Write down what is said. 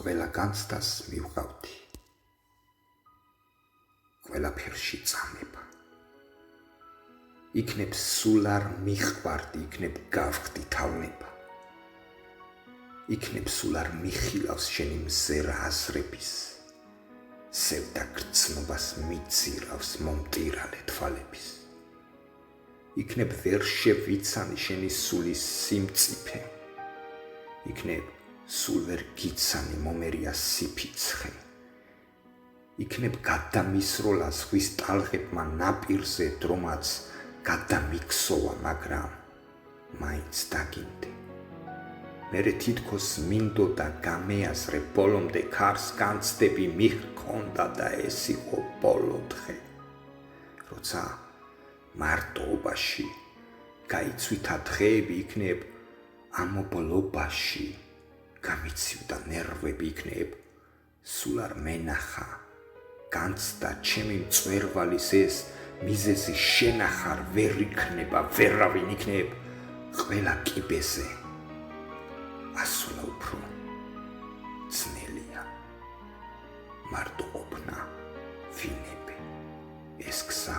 ყველა განცდას მივყავდი, ყველაფერში წამება. იქნებ სულ არ მიყვარდი, იქნებ გავხდი თავნება. იქნებ სულ არ მიხილავს შენი მზერა აზრების, სევდა გრძნობას მიცირავს მომტირალე თვალების. იქნებ ვერ შევიცანი შენი სულის სიმწიფე, იქნებ სულ ვერ გიცანი მომერია სიფიცხე. იქნებ გადამისროლა ზღვის ტალღებმა ნაპირზე დრომაც გადამიქსოვა, მაგრამ მაინც დაგინდე. მერე თითქოს მინდოდა გამეაზრე ბოლომდე ქარს განცდები მიჰქონდა და ეს იყო ბოლო დღე, როცა მარტოობაში გაიცვითა დღეები, იქნებ ამობლობაში გამიცივდა ნერვები, იქნებ სულ არ მენახა განცდა ჩემი მწვერვალის ეს მიზეზი შენახარ ვერ იქნება ვერავინ, იქნებ ყველა კიბეზე ასვლა უფრო ძნელია. მარტო ყოფნა ვინები ეს გზა